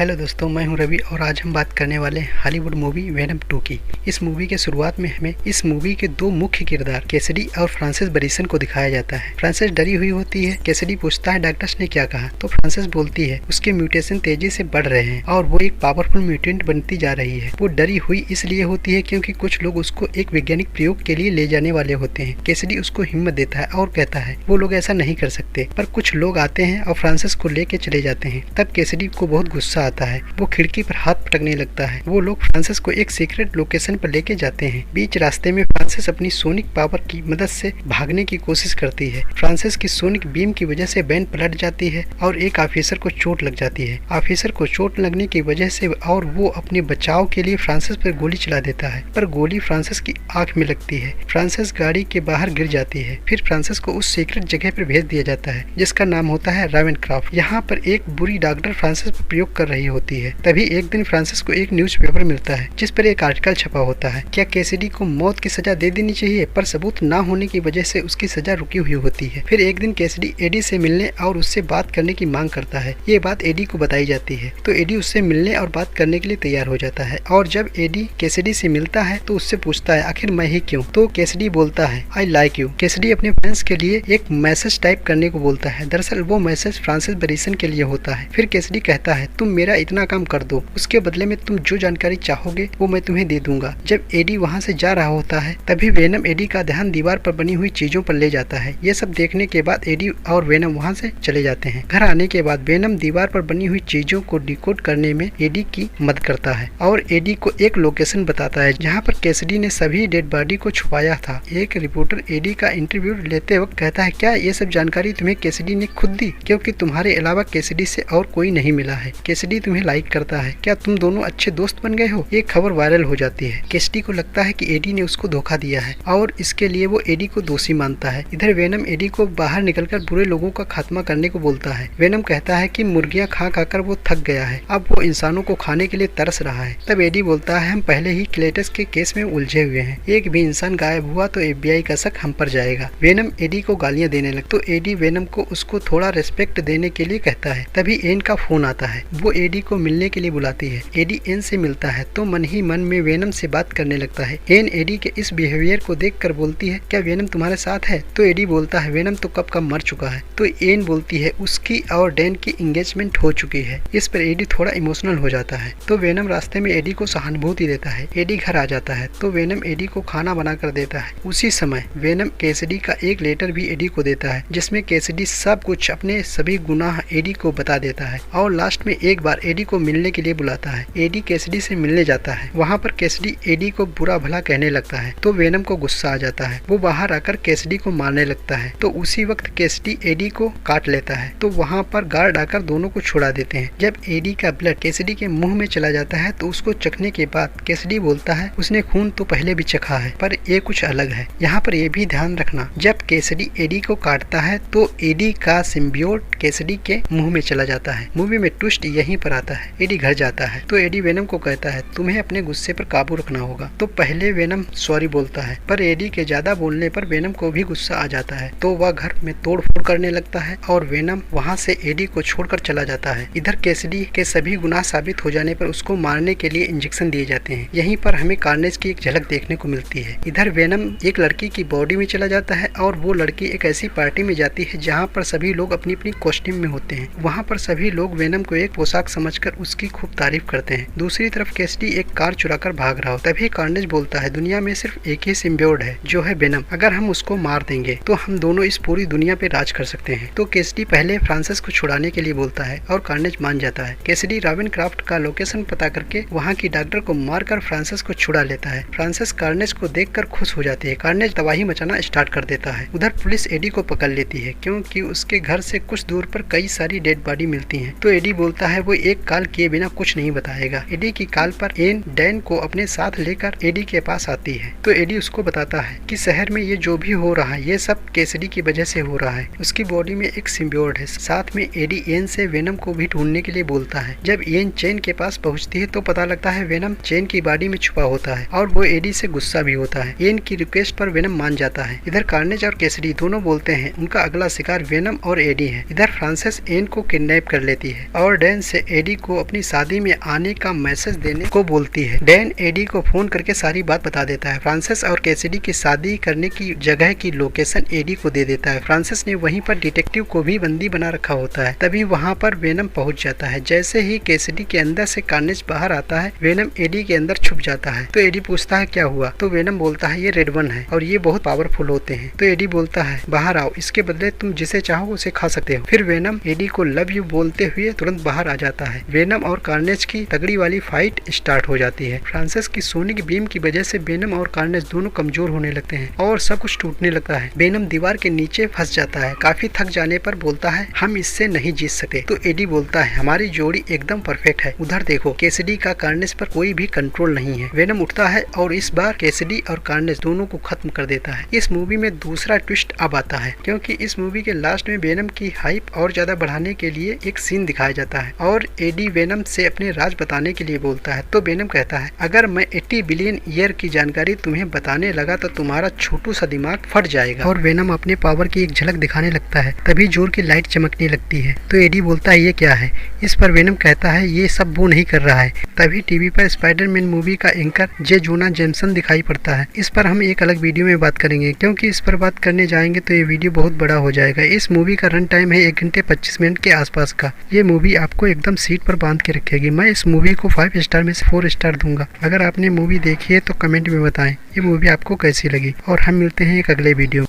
Hello दोस्तों, मैं हूं रवि और आज हम बात करने वाले हैं हॉलीवुड मूवी वेनम 2 की। इस मूवी के शुरुआत में हमें इस मूवी के दो मुख्य किरदार कैसिडी और फ्रांसिस बरीसन को दिखाया जाता है। फ्रांसिस डरी हुई होती है। कैसिडी पूछता है डॉक्टर्स ने क्या कहा, तो फ्रांसिस बोलती है उसके म्यूटेशन तेजी से बढ़ रहे हैं और वो एक पावरफुल म्यूटेंट बनती जा रही है। वो डरी हुई इसलिए होती है क्योंकि कुछ लोग उसको एक वैज्ञानिक प्रयोग के लिए ले जाने वाले होते हैं। कैसिडी उसको हिम्मत देता है और कहता है वो लोग ऐसा नहीं कर सकते, पर कुछ लोग आते हैं और फ्रांसिस को लेके चले जाते हैं। तब कैसिडी को बहुत गुस्सा आता है। वो खिड़की पर हाथ पटकने लगता है। वो लोग फ्रांसिस को एक सीक्रेट लोकेशन पर लेके जाते हैं। बीच रास्ते में फ्रांसिस अपनी सोनिक पावर की मदद से भागने की कोशिश करती है। फ्रांसिस की सोनिक बीम की वजह से वैन पलट जाती है और एक ऑफिसर को चोट लग जाती है। ऑफिसर को चोट लगने की वजह से और वो अपने बचाव के लिए फ्रांसिस पर गोली चला देता है, पर गोली फ्रांसिस की आंख में लगती है। फ्रांसिस गाड़ी के बाहर गिर जाती है। फिर फ्रांसिस को उस सीक्रेट जगह पर भेज दिया जाता है जिसका नाम होता है रावेनक्रॉफ्ट। यहाँ पर एक बुरी डॉक्टर फ्रांसिस पर प्रयोग कर रही होती है। तभी एक दिन फ्रांसिस को एक न्यूज़पेपर मिलता है जिस पर एक आर्टिकल छपा होता है। क्या कैसिडी को मौत की सजा दे देनी चाहिए, पर सबूत न होने की वजह से उसकी सजा रुकी हुई होती है। फिर एक दिन कैसिडी एडी से मिलने और उससे बात करने की मांग करता है। ये बात एडी को बताई जाती है तो एडी उससे मिलने और बात करने के लिए तैयार हो जाता है। और जब एडी कैसिडी से मिलता है तो उससे पूछता है आखिर मैं ही क्यों, तो कैसिडी बोलता है आई लाइक यू। कैसिडी अपने फैंस के लिए एक मैसेज टाइप करने को बोलता है। दरअसल वो मैसेज फ्रांसिस बरीसन के लिए होता है। फिर कैसिडी कहता है तुम मेरा इतना काम कर दो, उसके बदले में तुम जो जानकारी चाहोगे वो मैं तुम्हें दे दूंगा। जब एडी वहाँ से जा रहा होता है तभी वेनम एडी का ध्यान दीवार पर बनी हुई चीजों पर ले जाता है। ये सब देखने के बाद एडी और वेनम वहाँ से चले जाते हैं। घर आने के बाद वेनम दीवार पर बनी हुई चीजों को डिकोड करने में एडी की मदद करता है और एडी को एक लोकेशन बताता है जहाँ पर कैसिडी ने सभी डेड बॉडी को छुपाया था। एक रिपोर्टर एडी का इंटरव्यू लेते वक्त कहता है क्या ये सब जानकारी तुम्हें कैसिडी ने खुद दी, क्योंकि तुम्हारे अलावा कैसिडी से और कोई नहीं मिला है। कैसिडी तुम्हें लाइक करता है, क्या तुम दोनों अच्छे दोस्त बन गए हो। ये खबर वायरल हो जाती है। कैसिडी को लगता है कि एडी ने उसको धोखा दिया है और इसके लिए वो एडी को दोषी मानता है। इधर वेनम एडी को बाहर निकलकर बुरे लोगों का खात्मा करने को बोलता है। वेनम कहता है कि मुर्गियां खा खाकर वो थक गया है, अब वो इंसानों को खाने के लिए तरस रहा है। तब एडी बोलता है हम पहले ही क्लेटस के केस में उलझे हुए हैं, एक भी इंसान गायब हुआ तो FBI का शक हम पर जाएगा। वेनम एडी को गालियां देने लगता तो एडी वेनम को उसको थोड़ा रेस्पेक्ट देने के लिए कहता है। तभी एन का फोन आता है। वो एडी को मिलने के लिए बुलाती है। एडी एन से मिलता है तो मन ही मन में वेनम से बात करने लगता है। एन एडी के इस बिहेवियर को देखकर बोलती है क्या वेनम तुम्हारे साथ है, तो एडी बोलता है वेनम तो कब का मर चुका है। तो एन बोलती है उसकी और डैन की एंगेजमेंट हो चुकी है। इस पर एडी थोड़ा इमोशनल हो जाता है तो वेनम रास्ते में एडी को सहानुभूति देता है। एडी घर आ जाता है तो वेनम एडी को खाना बना कर देता है। उसी समय वेनम कैसिडी का एक लेटर भी एडी को देता है जिसमें कैसिडी सब कुछ अपने सभी गुनाह एडी को बता देता है और लास्ट में एक बार एडी को मिलने के लिए बुलाता है। एडी कैसिडी से मिलने जाता है। वहाँ पर कैसिडी एडी को बुरा भला कहने लगता है तो वेनम को गुस्सा आ जाता है। वो बाहर आकर कैसिडी को मारने लगता है तो उसी वक्त कैसिडी एडी को काट लेता है तो वहाँ पर गार्ड आकर दोनों को छुड़ा देते हैं। जब एडी का ब्लड कैसिडी के मुंह में चला जाता है तो उसको चखने के बाद कैसिडी बोलता है उसने खून तो पहले भी चखा है पर ये कुछ अलग है। यहाँ पर ये भी ध्यान रखना जब कैसिडी एडी को काटता है तो एडी का सिम्बियोट कैसिडी के मुंह में चला जाता है। मूवी में ट्विस्ट यहीं पर आता है। एडी घर जाता है तो एडी वेनम को कहता है तुम्हें अपने गुस्से पर काबू रखना होगा। तो पहले वेनम सॉरी बोलता है पर एडी के ज्यादा बोलने पर वेनम को भी गुस्सा आ जाता है तो वह घर में तोड़ फोड़ करने लगता है और वेनम वहाँ से एडी को छोड़कर चला जाता है। इधर कैसिडी के सभी गुनाह साबित हो जाने पर उसको मारने के लिए इंजेक्शन दिए जाते हैं। यहीं पर हमें कार्नेज की एक झलक देखने को मिलती है। इधर वेनम एक लड़की की बॉडी में चला जाता है और वो लड़की एक ऐसी पार्टी में जाती है जहाँ पर सभी लोग अपनी अपनी कॉस्ट्यूम में होते हैं। वहाँ पर सभी लोग वेनम को एक पोशाक समझकर उसकी खूब तारीफ करते हैं। दूसरी तरफ कैसिडी एक कार चुराकर भाग रहा हो। तभी कार्नेज बोलता है दुनिया में सिर्फ एक ही सिम्बियोट है जो है वेनम, अगर हम उसको मार देंगे तो हम दोनों इस पूरी दुनिया पे राज कर सकते हैं। तो कैसिडी पहले फ्रांसिस को छुड़ाने के लिए बोलता है और कार्नेज मान जाता है। कैसिडी रावेनक्रॉफ्ट का लोकेशन पता करके वहाँ की डॉक्टर को मारकर फ्रांसिस को छुड़ा लेता है। फ्रांसिस कार्नेज को देखकर खुश हो जाती है। कार्नेज तबाही मचाना स्टार्ट कर देता है। उधर पुलिस एडी को पकड़ लेती है क्योंकि उसके घर से कुछ दूर पर कई सारी डेड बॉडी मिलती है। तो एडी बोलता है वो एक कॉल किए बिना कुछ नहीं बताएगा। एडी की कॉल पर एन डैन को अपने साथ लेकर एडी के पास आती है तो एडी उसको बताता है कि शहर में ये जो भी हो रहा है ये सब कैसिडी की वजह से हो रहा है। उसकी बॉडी में एक सिम्बियोट है। साथ में एडी एन से वेनम को भी ढूंढने के लिए बोलता है। जब एन चेन के पास पहुंचती है तो पता लगता है वेनम चेन की बॉडी में छुपा होता है और वो एडी से गुस्सा भी होता है। एन की रिक्वेस्ट पर वेनम मान जाता है। इधर कार्नेज और कैसिडी दोनों बोलते हैं उनका अगला शिकार वेनम और एडी है। इधर फ्रांसिस एन को किडनैप कर लेती है और डैन से एडी को अपनी शादी में आने का मैसेज देने को बोलती है। डैन एडी को फोन करके सारी बात बता देता है। फ्रांसिस और कैसिडी की शादी करने की जगह की लोकेशन एडी को दे देता है। फ्रांसिस ने वहीं पर डिटेक्टिव को भी बंदी बना रखा होता है। तभी वहाँ पर वेनम पहुँच जाता है। जैसे ही कैसिडी के अंदर से कार्नेज बाहर आता है, वेनम एडी के अंदर छुप जाता है। तो एडी पूछता है क्या हुआ, तो वेनम बोलता है ये रेड वन है और ये बहुत पावरफुल होते हैं। तो एडी बोलता है बाहर आओ, इसके बदले तुम जिसे चाहो उसे खा सकते हो। फिर वेनम एडी को लव यू बोलते हुए तुरंत बाहर आ जाता है। वेनम और कार्नेज की तगड़ी वाली फाइट स्टार्ट हो जाती है। फ्रांसिस की सोनिक बीम की वजह से वेनम और कार्नेज दोनों कमजोर होने लगते हैं और सब कुछ टूटने लगता है। वेनम दीवार के नीचे फंस जाता है। काफी थक जाने पर बोलता है हम इससे नहीं जीत सकते। तो एडी बोलता है हमारी जोड़ी एकदम परफेक्ट है, उधर देखो। कैसिडी का कार्नेज पर कोई भी कंट्रोल नहीं है। वेनम उठता है और इस बार कैसिडी और कार्नेज दोनों को खत्म कर देता है। इस मूवी में दूसरा ट्विस्ट अब आता है, क्योंकि इस मूवी के लास्ट में वेनम की हाइप और ज्यादा बढ़ाने के लिए एक सीन दिखाया जाता है और एडी वेनम से अपने राज बताने के लिए बोलता है। तो वेनम कहता है अगर मैं 80 बिलियन ईयर की जानकारी तुम्हें बताने लगा तो तुम्हारा छोटू सा दिमाग फट जाएगा। और वेनम अपने पावर की एक झलक दिखाने लगता है। तभी जोर की लाइट चमकने लगती है। तो एडी बोलता है ये क्या है। इस पर वेनम कहता है ये सब वो नहीं कर रहा है। तभी टीवी पर स्पाइडरमैन मूवी का एंकर जे जोना जेमसन दिखाई पड़ता है। इस पर हम एक अलग वीडियो में बात करेंगे, क्योंकि इस पर बात करने जाएंगे तो ये वीडियो बहुत बड़ा हो जाएगा। इस मूवी का रन टाइम है 1 घंटे 25 मिनट के आसपास का। ये मूवी आपको एकदम सीट पर बांध के रखेगी। मैं इस मूवी को 5 स्टार में से 4 स्टार दूंगा। अगर आपने मूवी देखी है तो कमेंट में बताएं ये मूवी आपको कैसी लगी। और हम मिलते हैं एक अगले वीडियो।